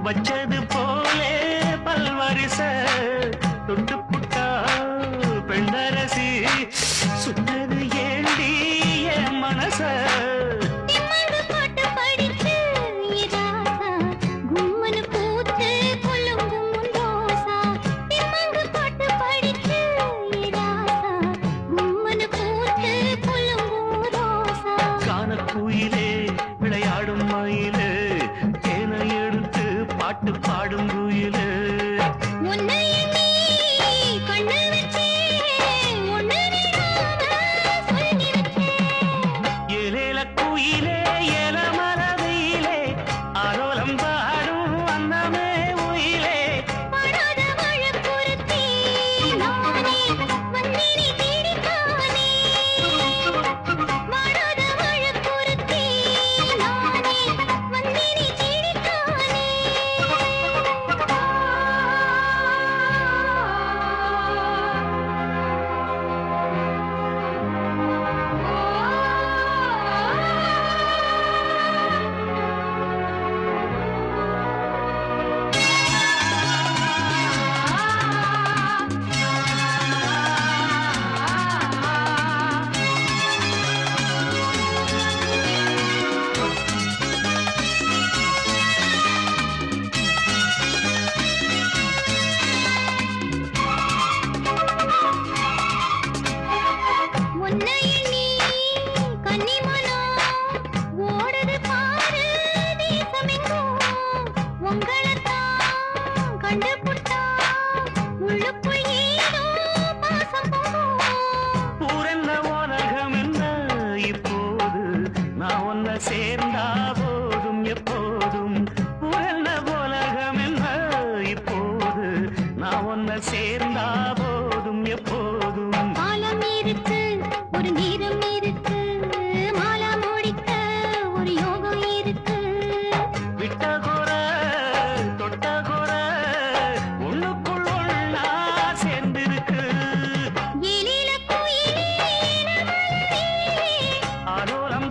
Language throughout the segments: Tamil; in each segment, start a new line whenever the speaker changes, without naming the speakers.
வச்சது போலே பல்வரிச தொட்டு புட்டா பெண்டரசி சுத்தது ஏண்டி என் மனச பாட்டு பாடும் குயிலே ஏலேல குயிலே ஏல மரபிலே ஆரோலம் பாடும் அன்னமே உயிலே சேர்ந்தா போதும் எப்போதும் புரண்ட உலகம் என்ன இப்போது நான் ஒன்ன சேர்ந்தா போதும் எப்போதும்
காலம் இருக்கு ஒரு நேரம் இருக்கு மாலா முடிக்க ஒரு யோகம் இருக்கு
விட்ட குற தொட்ட குற ஒண்ணுக்குள் ஒண்ணா சேர்ந்திருக்கு
ஏலில குயிலே
ஆலோலம்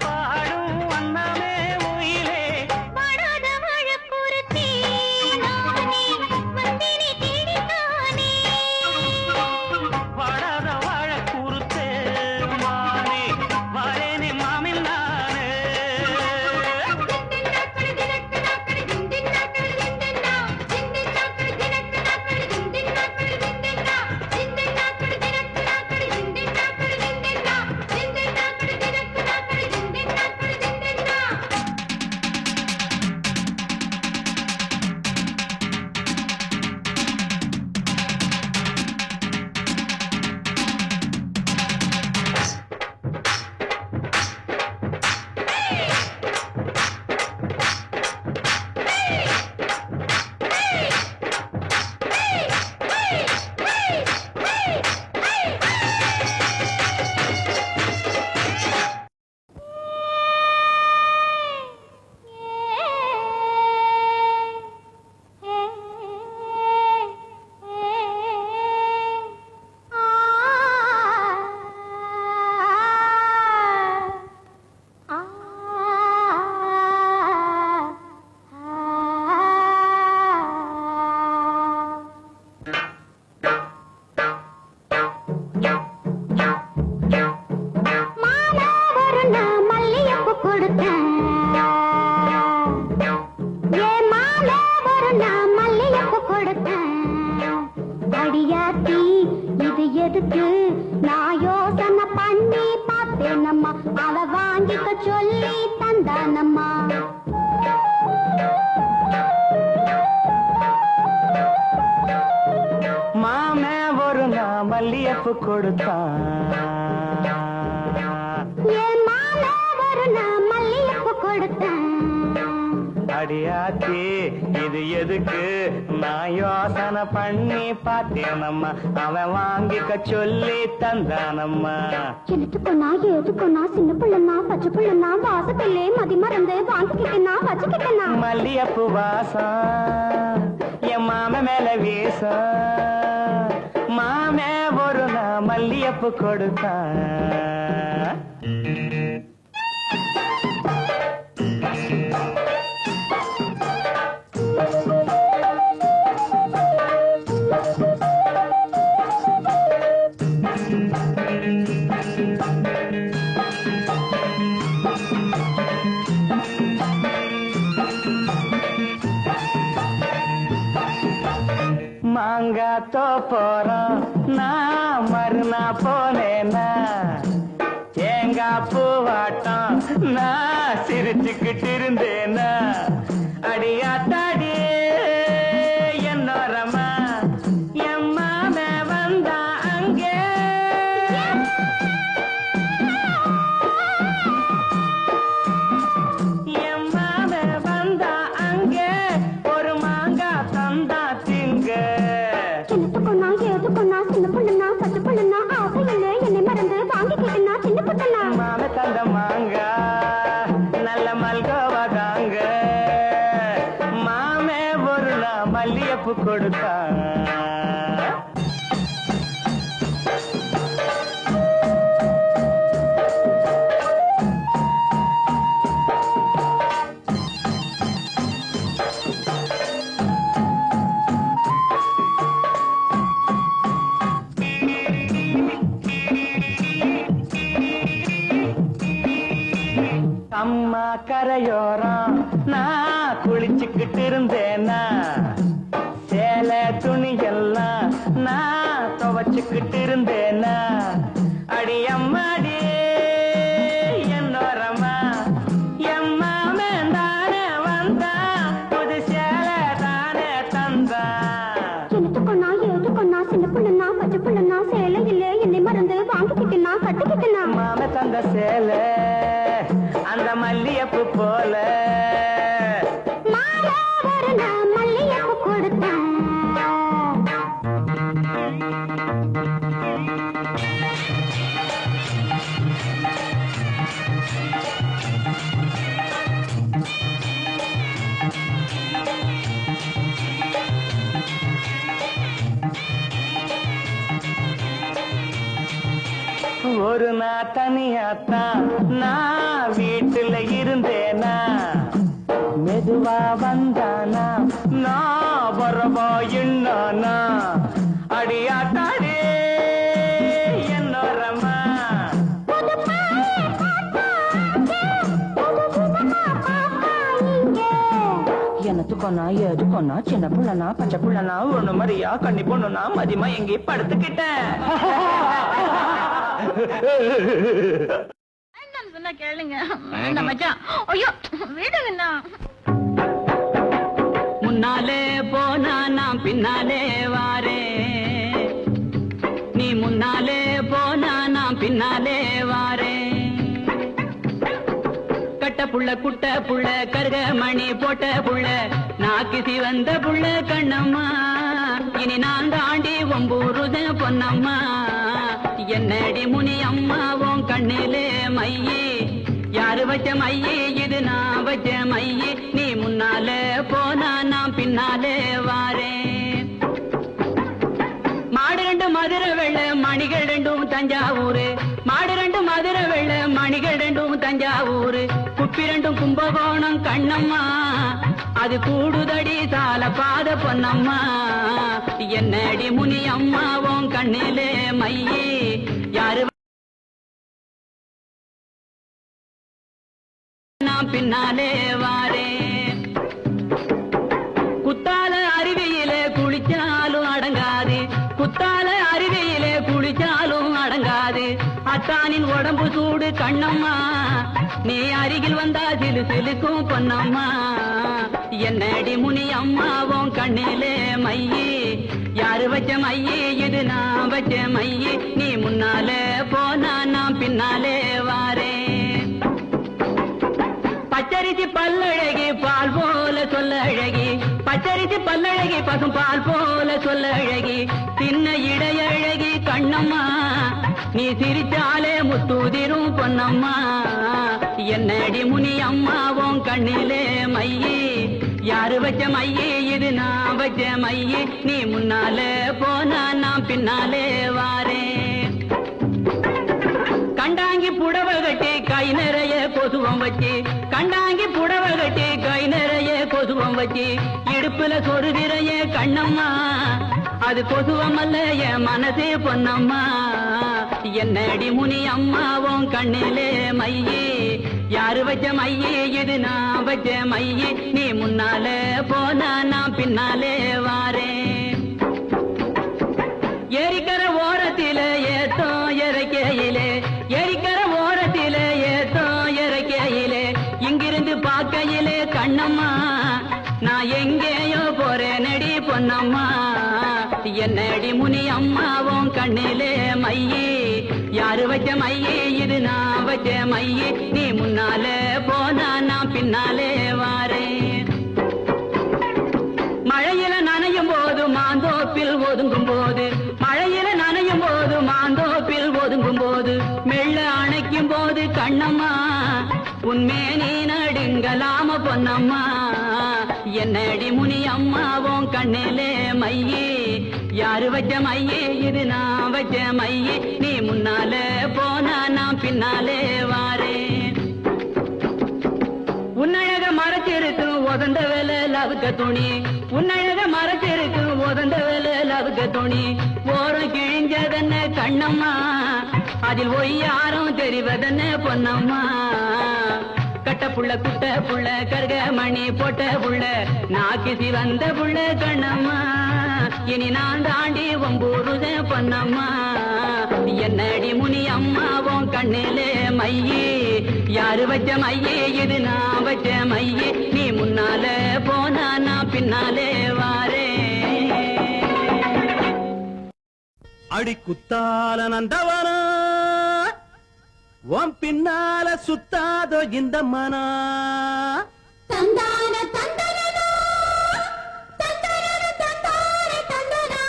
நான் யோசனை பண்ணி பார்த்தேனம்மா அவ வாங்கிக்க சொல்லி தந்தானம்மா மாமே ஒரு நான் மல்லியப்பு கொடுத்தான்
என் மாமே ஒரு நான் மல்லியப்பு கொடுத்தேன்
அடியாத்தி இது எதுக்கு நான் யோசனை பண்ணி பார்த்தேனம்மா அவன் வாங்கிக்க சொல்லி தந்தானம்மா
எழுத்துக்கொன்னா ஏதுக்கொன்னா சின்ன பிள்ளைனா பச்சை பிள்ளைனா வாசப்பிள்ளை மதி மறந்து வாங்கிக்கிட்டேனா வச்சுக்கிட்டேனா
மல்லியப்பு வாசம் என் மாம மேல வீசம் மாமே ஒரு நான் மல்லியப்பு கொடுத்தான் மாங்காய் தோப்போறோம் நான் மறுநா போனேனா தேங்காய் பூவாட்டம் நான் சிரிச்சுக்கிட்டு இருந்தேனா அடியாத்தாடி என்னோரமா என் மாமே வந்தா அங்கே என் மாமே வந்தா அங்கே ஒரு மாங்காய் தந்தா திங்க
சின்னத்துக்குன்னா ஏதுக்குன்னா சின்ன பொண்ணுன்னா பச்சை பொண்ணுன்னா ஆசையில்லை என்னை மறந்து வாங்கிக்கிட்டுனா சின்ன பொண்ணுன்னா
மாமே தந்த மாங்காய் நல்ல மல்கோவா தாங்க மாமே ஒரு நாள் மல்லியப்பு கொடுத்தா அம்மா கரையோரம் நான் குளிச்சுக்கிட்டு இருந்தேனா சேலை துணியெல்லாம் நான் துவச்சுக்கிட்டு இருந்தேனா அடி அம்மாடி என்னோரமா எம்மாமே தானே வந்தா புது சேலை தானே தந்தா
சின்னத்துக்குன்னா ஏதுக்குன்னா சின்ன பொண்ணுன்னா பச்சை பொண்ணுன்னா சேலை இல்லை என்னை மறந்து வாங்கிக்கிட்டுனா கட்டிக்கிட்டுனா
மாமே தந்த சேலை அந்த மல்லியப்பு போல
மாலை ஒரு நாள் மல்லிகைப்பூ கொடுத்தேன்
ஒரு நாள் தனியாத்தான் நான் வீட்டுல இருந்தேனா மெதுவா வந்தானா நான் வரவா என்னானா அடியாத்தாடி என்னோரமா எனத்துக்கொன்னா எதுக்கொன்னா சின்ன புள்ளனா பச்சை புள்ளனா ஒண்ணு மாதிரியா கண்ணி பொண்ணுனா மதியமா எங்கே படுத்துக்கிட்டேன்
சொன்னா கேளுங்க வேண்டாம் மச்சான் ஐயோ விடுங்கண்ணா
முன்னாலே போனா நான் பின்னாலே வாரே நீ முன்னாலே போனா நான் பின்னாலே வாரே கட்ட புள்ள குட்ட புள்ள கருக மணி போட்ட புள்ள நாக்கு சிவந்த புள்ள கண்ணம்மா இனி நான் தாண்டி ஒம்பூருத பொன்னம்மா என்னடி முனி அம்மா உன் கண்ணிலே மையே யாரு வச்ச மையே இது நான் வச்ச மையே நீ முன்னாலே போனா நான் பின்னாலே வாரேன் மாடு ரெண்டு மதுரை வெள்ள மணிகள் ரெண்டும் தஞ்சாவூரு மாடு ரெண்டு மதுரை வெள்ள மணிகள் ரெண்டும் தஞ்சாவூரு குப்பி ரெண்டும் கும்பகோணம் கண்ணம்மா அது கூடுதடி சால பாத பொன்னம்மா என்னடி முனி அம்மா உன் கண்ணிலே மையே யாரு நான் பின்னாலே வாரே குத்தால அருவியிலே குளிச்சாலும் அடங்காது குத்தால அருவியிலே குளிச்சாலும் அடங்காது அத்தானின் உடம்பு சூடு கண்ணம்மா நீ அருகில் வந்தா சிலு சிலுக்கும் பொன்னம்மா என்னடி முனி அம்மாவும் கண்ணிலே மையே யாரு வச்ச மையே இது நான் வச்ச மையே நீ முன்னாலே போனா நான் பின்னாலே வாரேன் பச்சரிசி பல்லழகி பால் போல சொல்ல அழகி பச்சரிசி பல்லழகி பசும் பால் போல சொல்ல அழகி சின்ன இடையழகி கண்ணம்மா நீ சிரிச்சாலே முத்தூதிரும் பொன்னம்மா என்னடி முனி அம்மாவும் கண்ணிலே மையே யாரு வச்ச மையே இது நான் வச்ச மையே நீ முன்னாலே போனா நான் பின்னாலே வாரேன் கண்டாங்கி புடவ கட்டி கை நிறைய கொசுவம் வச்சு கண்டாங்கி புடவ கட்டி கை நிறைய கொசுவம் வச்சு இடுப்புல சொருதிரைய கண்ணம்மா அது கொசுவம் அல்ல என் மனசே பொன்னம்மா என்னடி முனி அம்மாவும் கண்ணிலே மையே யாரு வச்ச மையே இது நான் வச்ச மையே நீ முன்னாலே போனா நான் பின்னாலே வாரேன் பொன்னம்மா என்னடி முனி அம்மாவும் கண்ணிலே மையே யாரு வச்ச மையே இது நான் வச்ச மையே நீ முன்னாலே போனா நான் பின்னாலே வாரேன் மழையில நனையும் போது மாந்தோப்பில் ஒதுங்கும் போது மழையில நனையும் போது மாந்தோப்பில் ஒதுங்கும் போது மெல்ல அணைக்கும் போது கண்ணம்மா உன்மே நீ நடுங்கலாம பொன்னம்மா என்னடி முனி அம்மாவும் கண்ணிலே மையே யாரு வச்ச மையே இது நான் வச்ச மையே நீ முன்னாலே போனா நான் பின்னாலே வாரேன் உன்னழக மறைச்சிருக்கும் உதந்த வேலை லவுக்க துணி உன்னழக மறைச்சிருக்கும் உதந்த வேலை லவுக்க துணி ஓரம் கிழிஞ்சதென்ன கண்ணம்மா அதில் ஒய்யாரும் தெரிவதென்ன பொன்னம்மா கட்ட புள்ள குட்ட புள்ள கருக மணி போட்ட புள்ள நாக்கிசி வந்த புள்ள கண்ணம்மா இனி நான் தாண்டி ஒம்பூருத பொன்னம்மா என்னடி முனி அம்மாவும் கண்ணிலே மையே யாரு வச்ச மையே இது நான் வச்ச மையே நீ முன்னாலே போனா நான் பின்னாலே வாரே
அடி குத்தால நந்தவனா உன் பின்னால சுத்தாதோ இந்த மனா
தந்தான தந்தனனா தந்தனன தந்தானே தந்தனா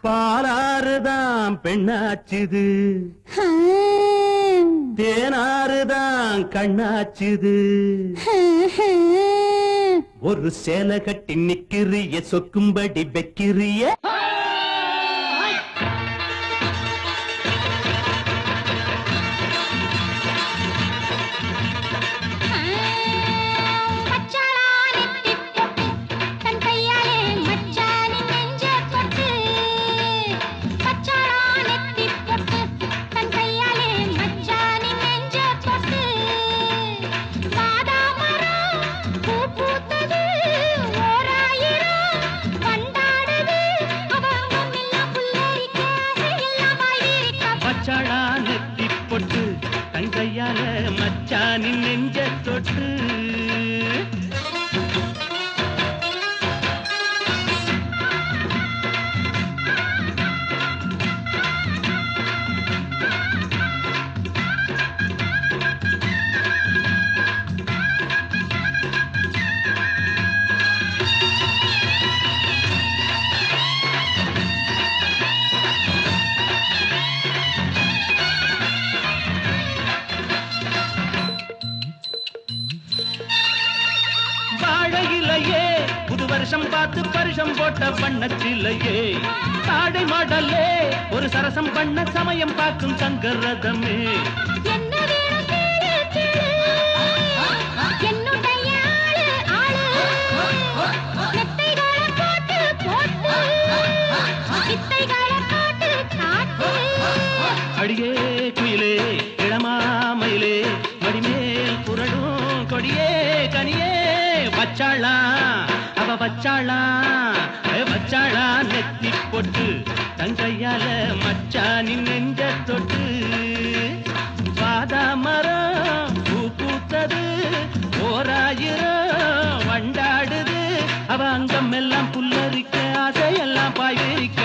பாலாறுதான் பெண்ணாச்சுது தேனாறுதான் கண்ணாச்சுது ஒரு சேலை கட்டி நிக்கிறிய சொக்கும்படி வைக்கிறிய மச்சானின் நெஞ்ச தொட்டு புது வருஷம் பார்த்து பரிசம் போட்ட பண்ணச்சில்லையே தாடை மாடல்லே ஒரு சரசம் பண்ண சமயம் பார்க்கும் சங்கரதமே அடியே குயிலே இளமாமயிலே மடிமேல் புரடும் கொடியே கனியே வச்சாளா அவ வச்சாளா வச்சாளா நெத்தி போட்டு தங்கையால மச்சானின் நெஞ்ச தொட்டு பாதா மரம் பூ பூத்தது ஓராயிரம் வண்டாடுது அவ அங்கம் எல்லாம் புல்லரிக்க ஆசையெல்லாம் பாய்விரிக்க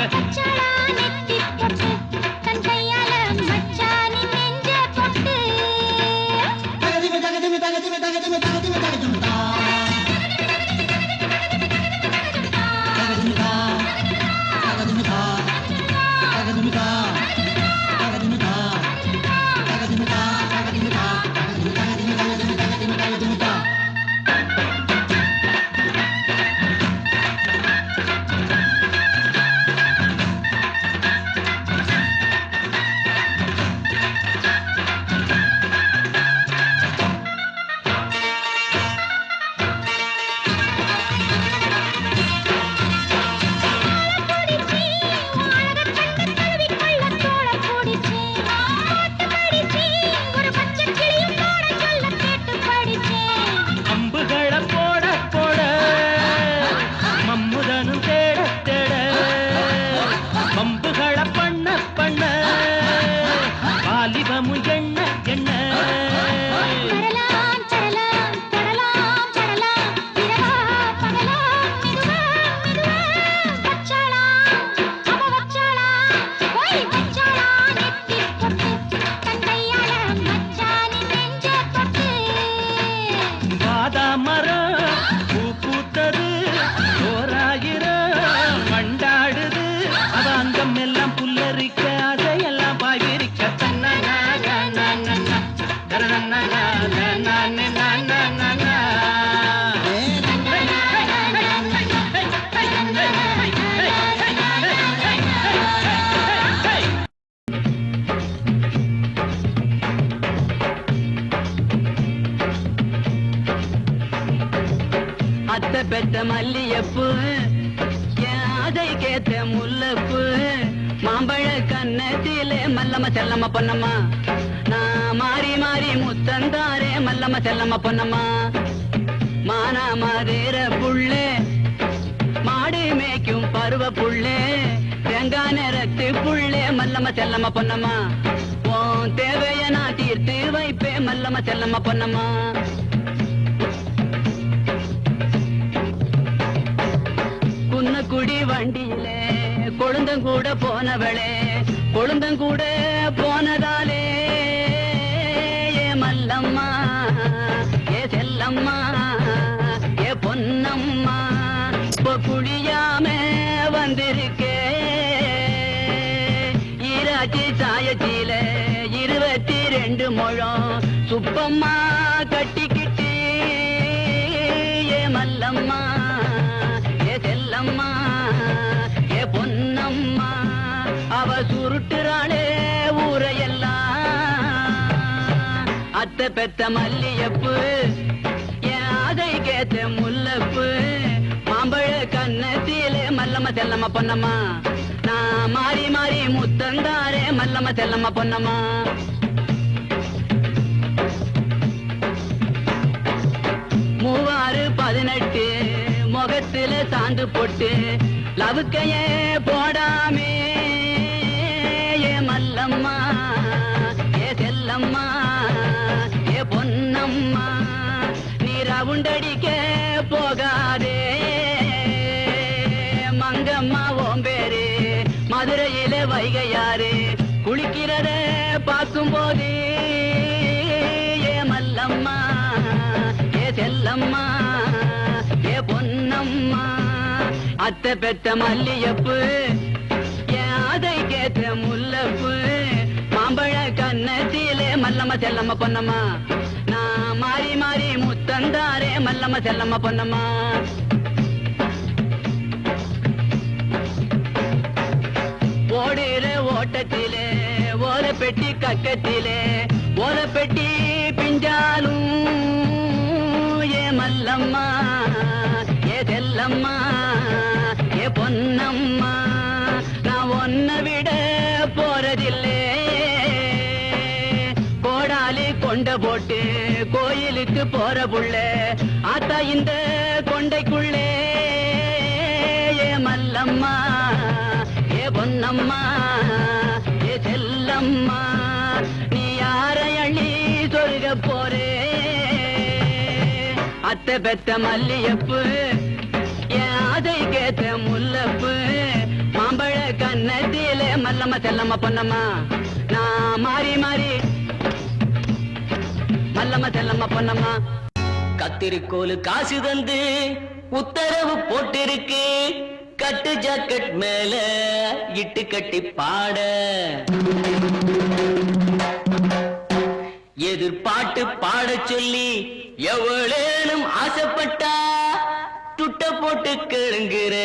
பெத்த மல்லியப்பு அதை கேத்த முல்லப்பு மாம்பழ கண்ணத்திலே மல்லம்மா செல்லம்மா பொன்னம்மா நான் மாறி மாறி முத்தந்தாரே மல்லம்மா செல்லம்மா பொன்னம்மா மானா மாதேர புள்ளே மாடு மேய்க்கும் பருவ புள்ளே வெங்கான ரத்து புள்ளே மல்லம்மா செல்லம்மா பொன்னம்மா உன் தேவைய நான் தீர்த்து வைப்பே மல்லம்மா செல்லம்மா பொன்னம்மா குன்னக்குடி வண்டியிலே கொழுந்தங்கூட போனவளே கொழுந்தங்கூட போனதாலே ஏ மல்லம்மா ஏ செல்லம்மா ஏ பொன்னம்மா இப்போ குளியாம வந்திருக்கே ஈராட்சி சாயச்சில 22 முழம் சுப்பம்மா கட்டிக்கிட்டு ஏ மல்லம்மா ஏ செல்லம்மா ஏ பொன்னம்மா அவ சுருட்டுறாளே ஊரையெல்லாம் அத்தை பெத்த மல்லியப்பு என் அதை கேத்த முல்லப்பு மாம்பழ கண்ணத்திலே மல்லம்மா செல்லம்மா பொன்னம்மா நான் மாறி மாறி முத்தந்தாரே மல்லம்மா செல்லம்மா பொன்னம்மா மூவாறு 18 முகத்துல சாந்து போட்டு லவுக்கையே போடாமே ஏ மல்லம்மா ஏ செல்லம்மா ஏ பொன்னம்மா நீ ரவுண்டடிக்க போகாதே மங்கம்மா ஓம்பேரு மதுரையில வைகையாறு குளிக்கிறத பார்க்கும் போது ஏ மல்லம்மா ஏ செல்லம்மா ஏ பொன்னம்மா அத்தை பெத்த மல்லியப்பு என் அதை கேத்த முல்லப்பு மாம்பழ கண்ணத்திலே மல்லம்மா செல்லம்மா பொன்னம்மா நான் மாறி மாறி முத்தந்தாரே மல்லம்மா செல்லம்மா பொன்னம்மா ஓடுற ஓட்டத்திலே ஓர பெட்டி கக்கத்திலே ஓர பெட்டி பிஞ்சாலும் ஏ மல்லம்மா ஏ செல்லம்மா ஏ பொன்னம்மா நான் ஒன்ன விட போறதில்லே கோடாலி கொண்ட போட்டு கோயிலுக்கு போற புள்ள ஆத்தா இந்த கொண்டைக்குள்ளே ஏ மல்லம்மா ஏ பொன்னம்மா ஏ செல்லம்மா நீ யாரை அள்ளி சொருக போறே அத்தை பெத்த மல்லியப்பு என் அதை கேத்த முல்லப்பு மாம்பழ கண்ணத்திலே மல்லம்மா செல்லம்மா பொன்னம்மா நான் மாறி மாறி மல்லம்மா செல்லம்மா பொன்னம்மா கத்திரிக்கோலு காசு தந்து உத்தரவு போட்டிருக்கு கட்டு ஜாக்கெட் மேல இட்டு கட்டி பாட எதிர்பாட்டு பாட சொல்லி எவ்வளேனும் ஆசைப்பட்டா துட்ட போட்டு கேளுங்கிற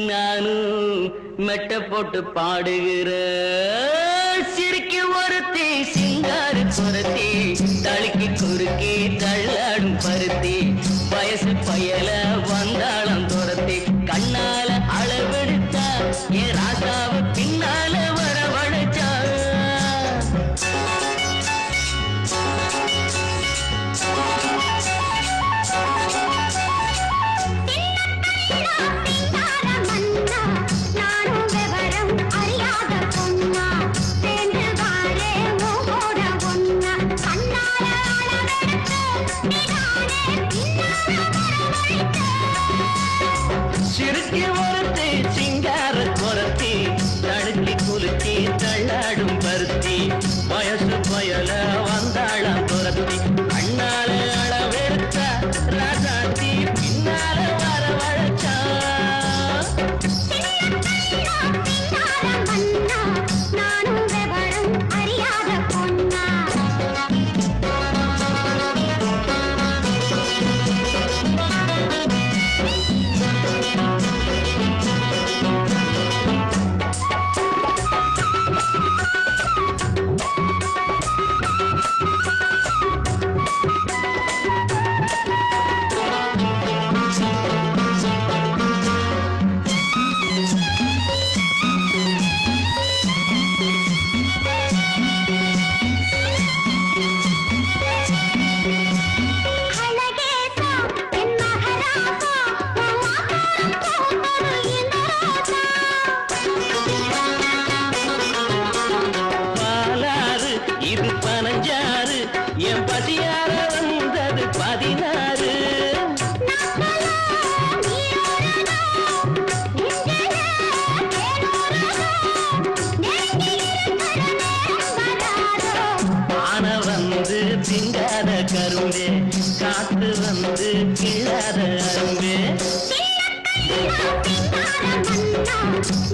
நானும் மெட்ட போட்டு பாடுகிற சிரிக்கு ஒருத்தி சிங்காரு குரத்தி தழுக்கி குறுக்கி தள்ளாடும் பருத்தி வயசு பயல வந்தாளம் துரத்தி கண்ணால அளவெடுத்தா ஏ ராசாவ பின்னால வரவழைச்சா சிறுக்கி ஒருத்தி சிங்கார குரத்தி தடுக்கி குலுக்கி தள்ளாடும் பருத்தி வயசு பயல வந்தாளம் துரத்தி கண்ணால அளவெடுத்த ராசாத்தி பின்னால வரவழைச்சா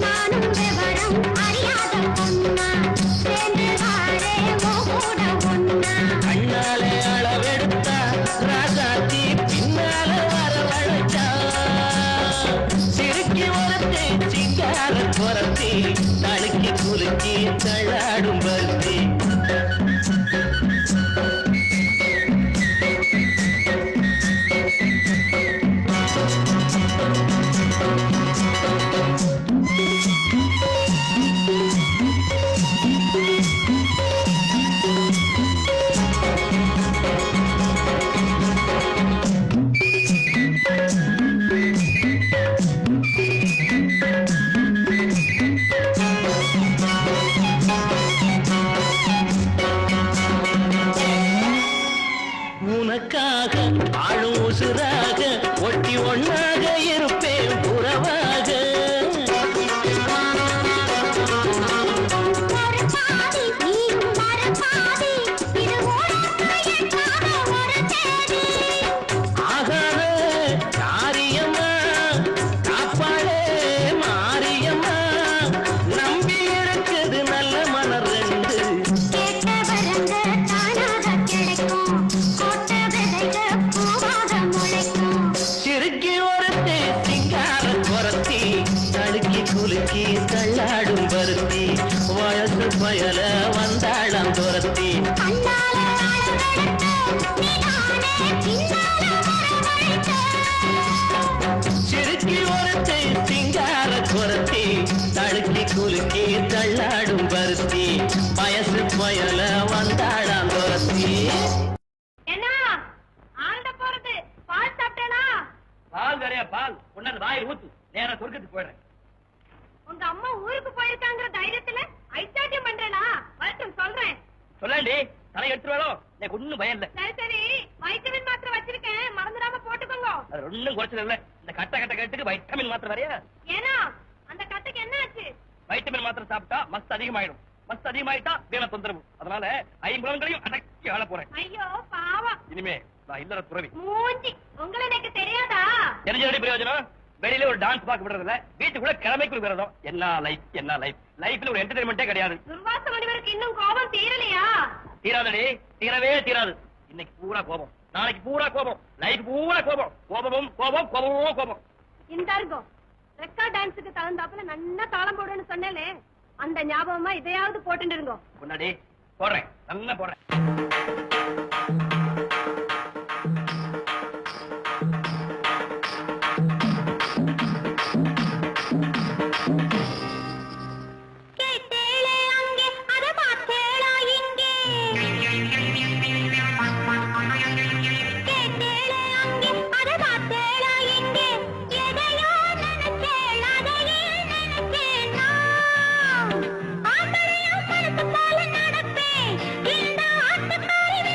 நானும் விவரம் அறியாத பொண்ணா சேர்ந்து வாழே கூட ஒண்ணா
கண்ணாலே அளவெடுத்தா ராசாத்தி பின்னால வரவழைச்சா சிறுக்கி உரத்தை சிங்கார குரத்தி தழுக்கி குலுக்கி தள்ளாடும் பருத்தி உனக்காக ஆளும் உசுராக ஒட்டி ஒன்னாக இருப்பேன் புறவாக
ஒரு பாதி நீயும் ஒரு பாதி இது ஓடாத ஒரு தேதி
ஆகாத காரியம்மா காப்பாளே மாரியம்மா நம்பி இருக்குது நல்ல மலர் ரெண்டு
கேட்ட வரங்க தானாக கிடைக்கும் கோட்ட விதைக பூவாக முளைக்கும்
சிறுக்கி ஒருத்தே சிங்கார குரத்தி தடுக்கி குலுக்கி தள்ளாடும் பருத்தி வயசு பயல வந்தாளம் துரத்தி
கண்ணால அளவெடுத்து நீதானே பின்னால வரவழைத்த
சிறுக்கி ஒருத்தே சிங்கார குரத்தி தடுக்கி குலுக்கி தள்ளாடும் பருத்தி வயசு பயல வந்தாளம் துரத்தி
என்ன ஆண்ட போறது பால் சாப்பிட்டேனா
பால் வேறையா பால் உன்னது வாயில் ஊத்து நேரா சொர்க்கத்துக்கு போயிடுறேன்.
உங்க அம்மா ஊருக்கு போயிருக்காங்கிற தைரியத்துல ஐச்சாட்டியம் பண்றேனா வரட்டும் சொல்றேன்
சொல்லாண்டி தலை எடுத்துருவாளோ எனக்கு ஒண்ணும் பயம் இல்ல.
சரி சரி வைட்டமின் மாத்திரை வச்சிருக்கேன் மறந்துடாம போட்டுக்கோங்க
அது ஒண்ணும் குறைச்சல் இல்ல. இந்த கட்ட கட்ட கட்டுக்கு வைட்டமின் மாத்திரை வரையா
ஏன்னா அந்த கட்டுக்கு என்ன ஆச்சு
வைட்டமின் மாத்திரை சாப்பிட்டா மஸ்த் அதிகமாயிடும். மஸ்த் அதிகமாயிட்டா வீண தொந்தரவு. அதனால ஐம்புலங்களையும் அடக்கி ஆள போறேன்.
ஐயோ பாவம்
இனிமே நான் இல்லற துறவி.
மூஞ்சி உங்களை எனக்கு தெரியாதா
தெரிஞ்ச பிரயோஜனம் வெளியில ஒரு டான்ஸ் பார்க்க விடுறதில்ல, வீட்டுக்குள்ள கிழமைக்குள் விரதம். என்ன லைஃப் லைஃப்ல ஒரு என்டர்டைன்மெண்டே கிடையாது.
துர்வாச முனிவருக்கு இன்னும் கோபம் தீரலையா
தீராதடி, தீரவே தீராது. இன்னைக்கு பூரா கோபம், நாளைக்கு பூரா கோபம், லைஃப் பூரா கோபம். கோபமும் கோபம் கோபமும் கோபம்.
இந்த இருங்கோ ரெக்கார்ட் டான்ஸுக்கு தகுந்தாப்புல நல்லா தாளம் போடுன்னு சொன்னேனே அந்த ஞாபகமா இதையாவது போட்டுட்டு இருங்கோ
முன்னாடி போடுறேன், நல்லா போடுறேன்.
கேட்டேளே அங்கே அத பார்த்தேளா இங்கே கேட்டேளே அங்கே அத பார்த்தேளா இங்கே எதையோ நினைச்சேள் அதையே நினைச்சேன் நான் ஆம்பளையும் மனசு போல நடப்பேன் இந்த ஆட்டுக்காரி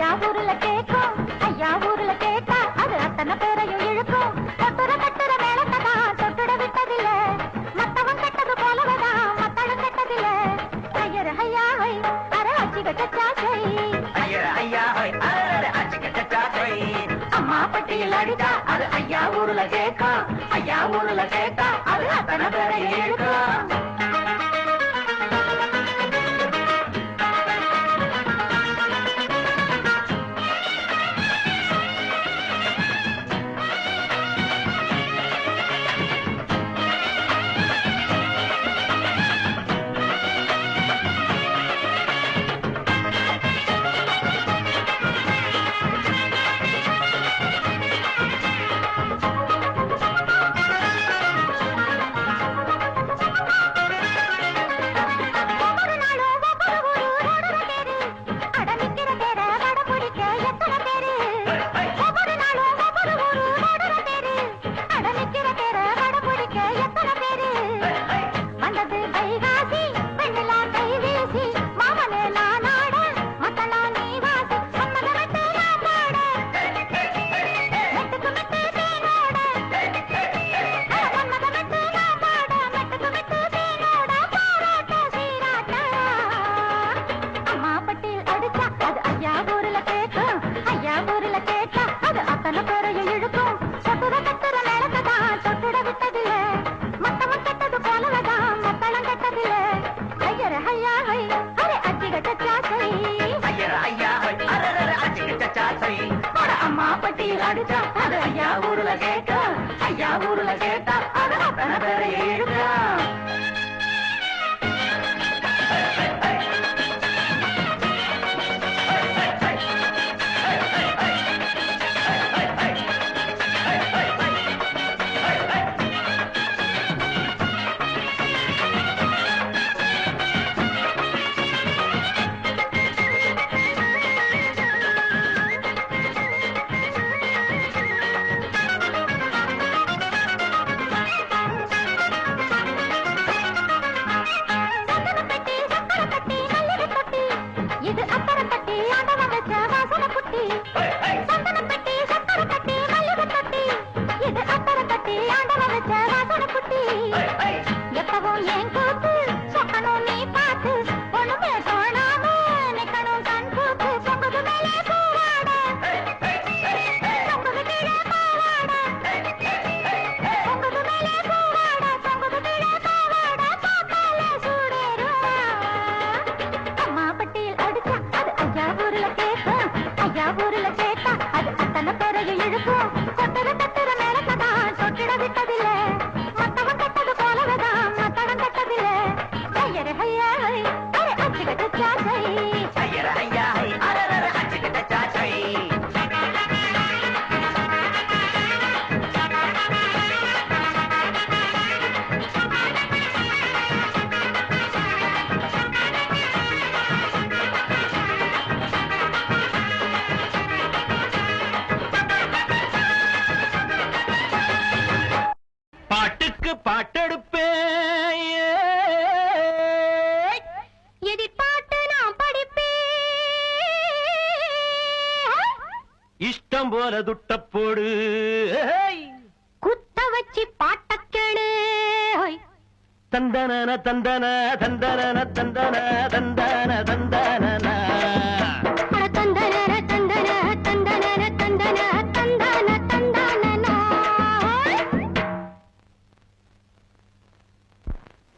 ஐயா ஊருல கேட்கும் ஐயா ஊருல கேட்டா அது அத்தனை பேரையும் இழுக்கும் தொட்டுற கட்டுற மேலத்தான் தொட்டுட விட்டதில்ல மத்தவன் கட்டது போலவதான் மத்தளம் கட்டதில்ல ஐயர் ஐயா அரை அச்சி கட்டாசை அம்மா பட்டியில் அடித்தா அது ஐயா ஊருல கேட்கும் ஐயா ஊருல கேட்டா அது அத்தனை பேரையும் இழுக்கும் அம்மா பட்டியில் அடிச்சா அது ஐயா ஊருல கேட்டா ஐயா ஊருல கேட்டா அது அத்தனை பேரையும் இழுக்கும்
இஷ்டம் போல துட்டப்போடு
குத்த வச்சு பாட்ட கேளு
தந்தன தந்தன தந்தன தந்தன தந்தன தந்தன
தந்தன தந்தன தந்தன தந்தன தந்தன தந்தன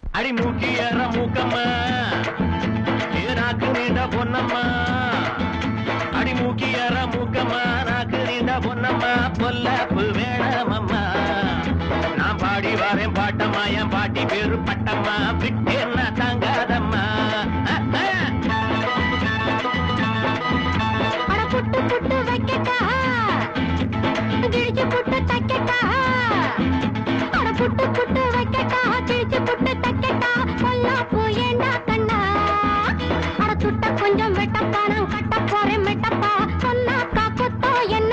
அடி மூக்கியற மூக்கம்மா நாக்கு நீண்ட பொன்னம்மா அடி மூக்கியற மூக்கம்மா நாக்கு நீண்ட பொன்னம்மா பொல்லாப்பு வேணாமம்மா நான் பாடி வரேன் பாட்டம்மா என் பாட்டி பேரு பட்டம்மா விட்டேன்னா தாங்காதம்மா
புட்டு புட்டு வைக்கட்டா கிழிச்சு புட்டு தைக்கட்டா புட்டு புட்டு வைக்கட்டா கிழிச்சு புட்டு தைக்கட்டா பொல்லாப்பு ஏண்டா கண்ணா சுட்ட கொஞ்சம் வெட்டப்பா நான் கட்ட போறேன் மெட்டப்பா சொன்னா காப்புத்தோ என்ன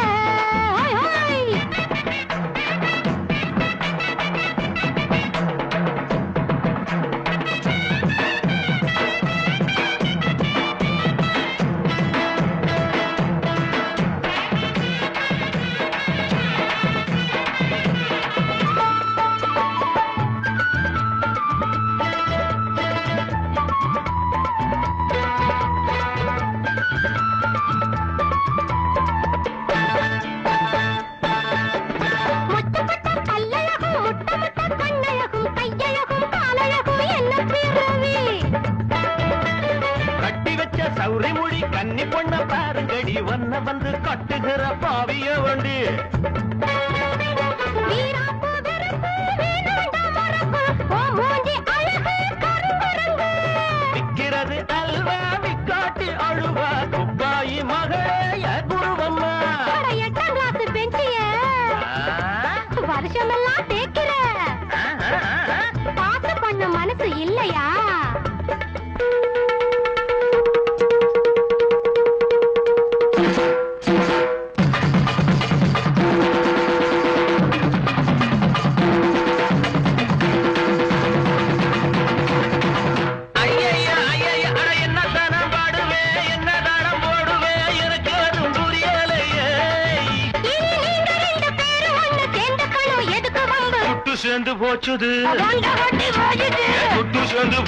நான் தேக்கிறேன். பாசம் பண்ண மனசு இல்லையா?
சேர்ந்து போச்சுது, சேர்ந்து